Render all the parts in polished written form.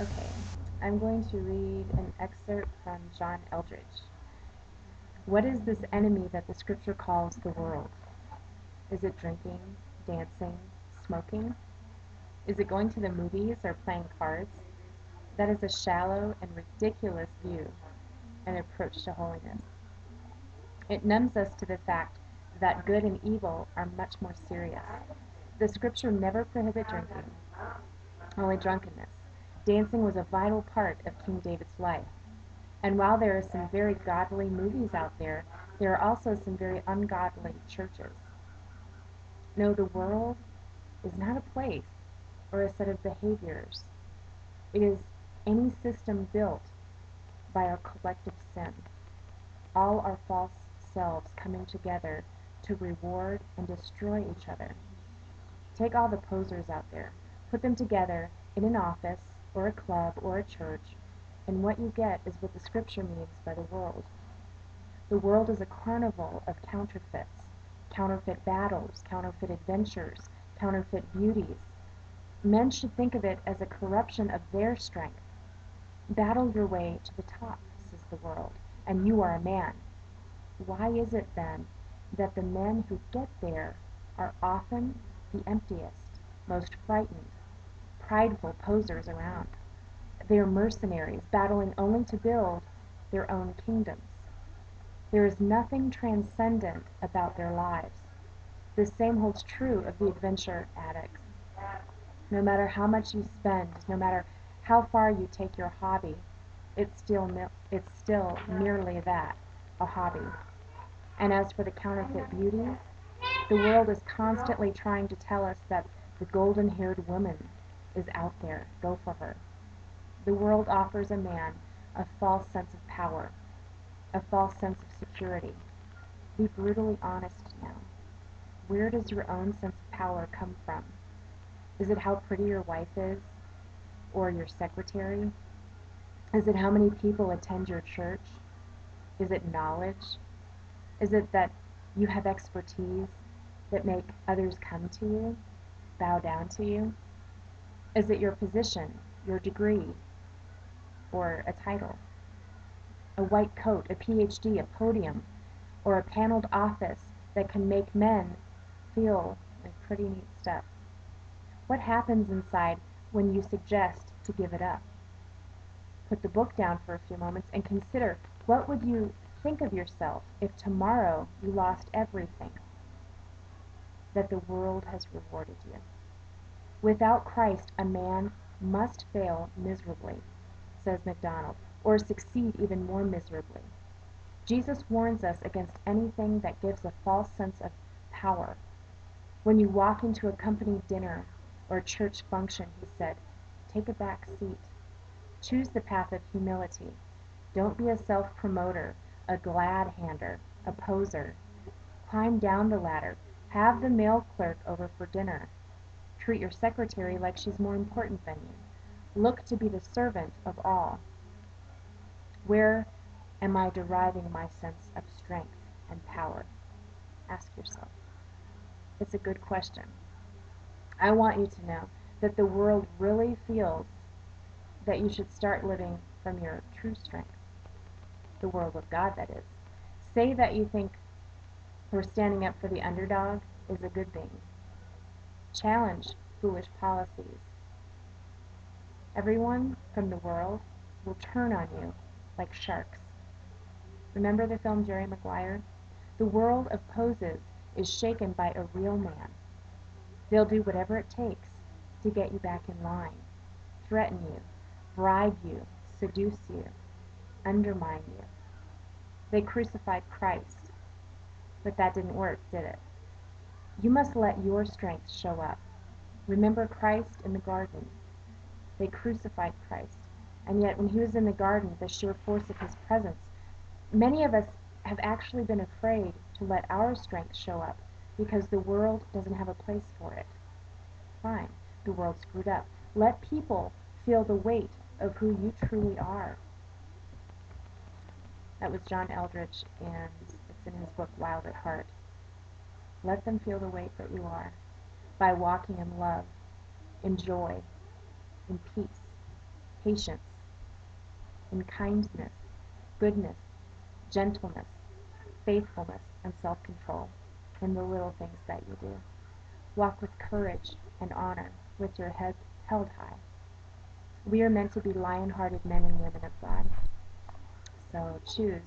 Okay, I'm going to read an excerpt from John Eldredge. What is this enemy that the scripture calls the world? Is it drinking, dancing, smoking? Is it going to the movies or playing cards? That is a shallow and ridiculous view and approach to holiness. It numbs us to the fact that good and evil are much more serious. The scripture never prohibits drinking, only drunkenness. Dancing was a vital part of King David's life. And while there are some very godly movies out there, there are also some very ungodly churches. No, the world is not a place or a set of behaviors. It is any system built by our collective sin, all our false selves coming together to reward and destroy each other. Take all the posers out there, put them together in an office or a club or a church, and what you get is what the scripture means by the world. The world is a carnival of counterfeits, counterfeit battles, counterfeit adventures, counterfeit beauties. Men should think of it as a corruption of their strength. Battle your way to the top, says the world, and you are a man. Why is it then that the men who get there are often the emptiest, most frightened, prideful posers around? They are mercenaries, battling only to build their own kingdoms. There is nothing transcendent about their lives. The same holds true of the adventure addicts. No matter how much you spend, no matter how far you take your hobby, it's still merely that, a hobby. And as for the counterfeit beauties, the world is constantly trying to tell us that the golden-haired woman is out there. Go for her. The world offers a man a false sense of power, a false sense of security. Be brutally honest now. Where does your own sense of power come from? Is it how pretty your wife is? Or your secretary? Is it how many people attend your church? Is it knowledge? Is it that you have expertise that make others come to you, bow down to you? Is it your position, your degree, or a title? A white coat, a PhD, a podium, or a paneled office that can make men feel like pretty neat stuff? What happens inside when you suggest to give it up? Put the book down for a few moments and consider, what would you think of yourself if tomorrow you lost everything that the world has rewarded you? Without Christ, a man must fail miserably, says MacDonald, or succeed even more miserably. Jesus warns us against anything that gives a false sense of power. When you walk into a company dinner or a church function, he said, take a back seat. Choose the path of humility. Don't be a self-promoter, a glad-hander, a poser. Climb down the ladder. Have the mail clerk over for dinner. Treat your secretary like she's more important than you. Look to be the servant of all. Where am I deriving my sense of strength and power? Ask yourself. It's a good question. I want you to know that the world really feels that you should start living from your true strength. The world of God, that is. Say that you think or standing up for the underdog is a good thing. Challenge foolish policies. Everyone from the world will turn on you like sharks. Remember the film Jerry Maguire? The world of poses is shaken by a real man. They'll do whatever it takes to get you back in line, threaten you, bribe you, seduce you, undermine you. They crucified Christ, but that didn't work, did it? You must let your strength show up. Remember Christ in the garden. They crucified Christ, and yet when he was in the garden, the sheer force of his presence, many of us have actually been afraid to let our strength show up because the world doesn't have a place for it. Fine, the world screwed up. Let people feel the weight of who you truly are. That was John Eldredge, and it's in his book Wild at Heart. Let them feel the weight that you are by walking in love, in joy, in peace. patience, in kindness, goodness, gentleness, faithfulness, and self-control in the little things that you do. Walk with courage and honor, with your head held high. We are meant to be lion-hearted men and women of God. So choose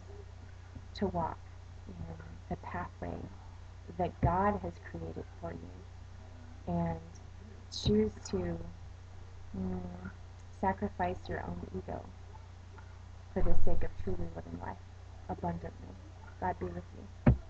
to walk in the pathway that God has created for you, and choose to sacrifice your own ego for the sake of truly living life abundantly. God be with you.